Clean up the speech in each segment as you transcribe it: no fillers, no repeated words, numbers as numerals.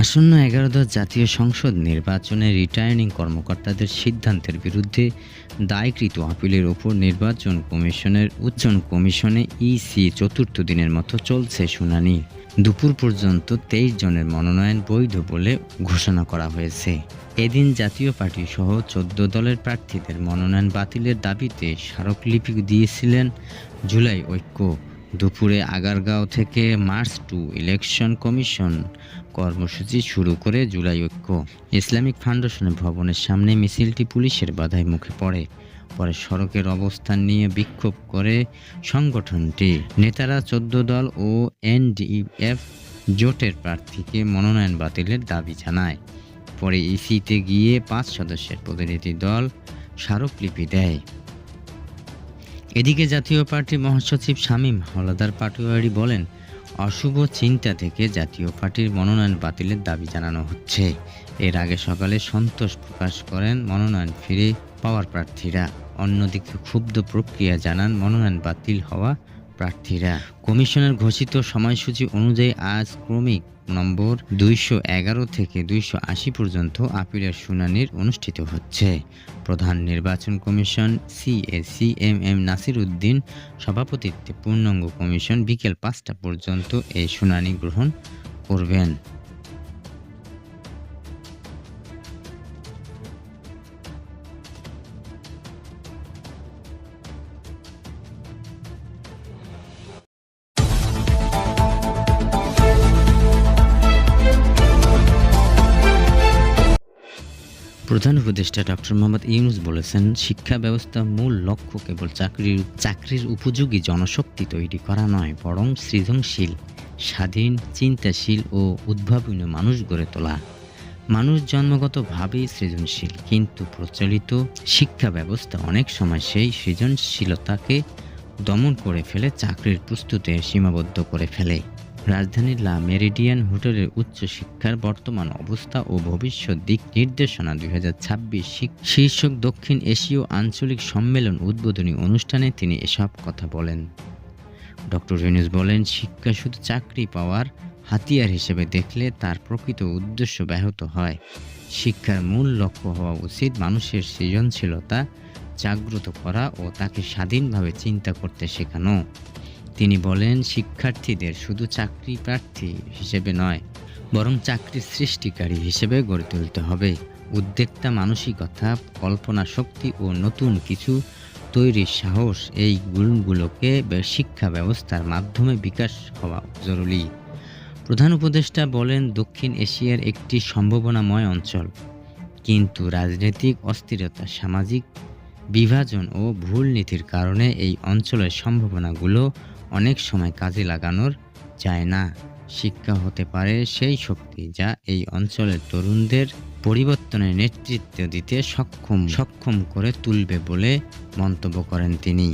আসন্ন ১১ জাতীয় সংসদ নির্বাচনে রিটার্নিং কর্মকর্তাদের সিদ্ধান্তের বিরুদ্ধে দায়েরকৃত আপিলের ওপর নির্বাচন কমিশনে ইসি চতুর্থ দিনের মতো চলছে শুনানি। দুপুর পর্যন্ত ২৩ জনের মনোনয়ন বৈধ বলে ঘোষণা করা হয়েছে। এদিন জাতীয় পার্টি সহ ১৪ দলের প্রার্থীদের মনোনয়ন বাতিলের দাবিতে স্মারকলিপি দিয়েছিলেন জুলাই ঐক্য। দুপুরে আগারগাঁও থেকে মার্চ টু ইলেকশন কমিশন কর্মসূচি শুরু করে জুলাই ঐক্য। ইসলামিক ফাউন্ডেশন ভবনের সামনে মিছিলটি পুলিশের বাধার মুখে পড়ে। পরে সড়কের অবস্থান নিয়ে বিক্ষোভ করে সংগঠনটি নেতারা ১৪ দল ও এনডিএফ জোটের প্রার্থীকে মনোনয়ন বাতিলের দাবি জানায়। পরে ইসিতে গিয়ে ৫ সদস্যের প্রতিনিধি দল স্মারকলিপি দেয়। এদিকে জাতীয় পার্টির মহাসচিব শামীম হাওলাদার পাটোয়ারি বলেন, অশুভ চিন্তা থেকে জাতীয় পার্টির মনোনয়ন বাতিলের দাবি জানানো হচ্ছে। এর আগে সকালে সন্তোষ প্রকাশ করেন মনোনয়ন ফিরে পাওয়ার প্রার্থীরা। অন্যদিকে ক্ষুব্ধ প্রক্রিয়া জানান মনোনয়ন বাতিল হওয়া প্রার্থীরা। কমিশনের ঘোষিত সময়সূচি অনুযায়ী আজ ক্রমিক নম্বর ২১১ থেকে ২৮০ পর্যন্ত আপিলের শুনানি অনুষ্ঠিত হচ্ছে। প্রধান নির্বাচন কমিশন সিএম নাসির উদ্দিন সভাপতিত্বে পূর্ণাঙ্গ কমিশন বিকেল ৫টা পর্যন্ত এই শুনানি গ্রহণ করবেন। প্রধান উপদেষ্টা ডক্টর মোহাম্মদ ইউনূস বলেছেন, শিক্ষা ব্যবস্থার মূল লক্ষ্য কেবল চাকরির উপযোগী জনশক্তি তৈরি করা নয়, বরং সৃজনশীল, স্বাধীন, চিন্তাশীল ও উদ্ভাবনী মানুষ গড়ে তোলা। মানুষ জন্মগতভাবেই সৃজনশীল, কিন্তু প্রচলিত শিক্ষা ব্যবস্থা অনেক সময় সেই সৃজনশীলতাকে দমন করে ফেলে, চাকরির প্রস্তুতে সীমাবদ্ধ করে ফেলে। রাজধানীর লা মেরিডিয়ান হোটেলের উচ্চশিক্ষার বর্তমান অবস্থা ও ভবিষ্যৎ দিক নির্দেশনা ২০২৬ শীর্ষক দক্ষিণ এশীয় আঞ্চলিক সম্মেলন উদ্বোধনী অনুষ্ঠানে তিনি এসব কথা বলেন। ডক্টর ইউনূস বলেন, শিক্ষা শুধু চাকরি পাওয়ার হাতিয়ার হিসেবে দেখলে তার প্রকৃত উদ্দেশ্য ব্যাহত হয়। শিক্ষার মূল লক্ষ্য হওয়া উচিত মানুষের সৃজনশীলতা জাগ্রত করা ও তাকে স্বাধীনভাবে চিন্তা করতে শেখানো। তিনি বলেন, শিক্ষার্থীদের শুধু চাকরি প্রার্থী হিসেবে নয়, বরং চাকরির সৃষ্টিকারী হিসেবে গড়ে তুলতে হবে। উদ্যোক্তা মানসিকতা, কল্পনা শক্তি ও নতুন কিছু তৈরির সাহস, এই গুণগুলোকে শিক্ষা ব্যবস্থার মাধ্যমে বিকাশ হওয়া জরুরি। প্রধান উপদেষ্টা বলেন, দক্ষিণ এশিয়ার একটি সম্ভাবনাময় অঞ্চল, কিন্তু রাজনৈতিক অস্থিরতা, সামাজিক বিভাজন ও ভুল নীতির কারণে এই অঞ্চলের সম্ভাবনাগুলো অনেক সময় কাজে লাগানোর যায় না। শিক্ষা হতে পারে সেই শক্তি যা এই অঞ্চলের তরুণদের পরিবর্তনের নেতৃত্ব দিতে সক্ষম করে তুলবে বলে মন্তব্য করেন তিনি।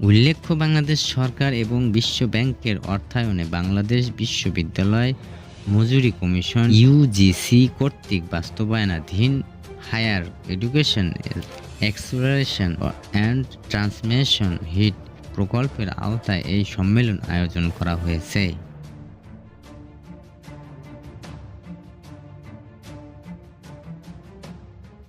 উল্লেখ্য, বাংলাদেশ সরকার এবং বিশ্ব ব্যাংকের অর্থায়নে বাংলাদেশ বিশ্ববিদ্যালয় মজুরি কমিশন ইউজিসি কর্তৃক বাস্তবায়নাধীন higher education acceleration and transformation HEAT প্রকল্পের আওতায় এই সম্মেলন আয়োজন করা হয়েছে।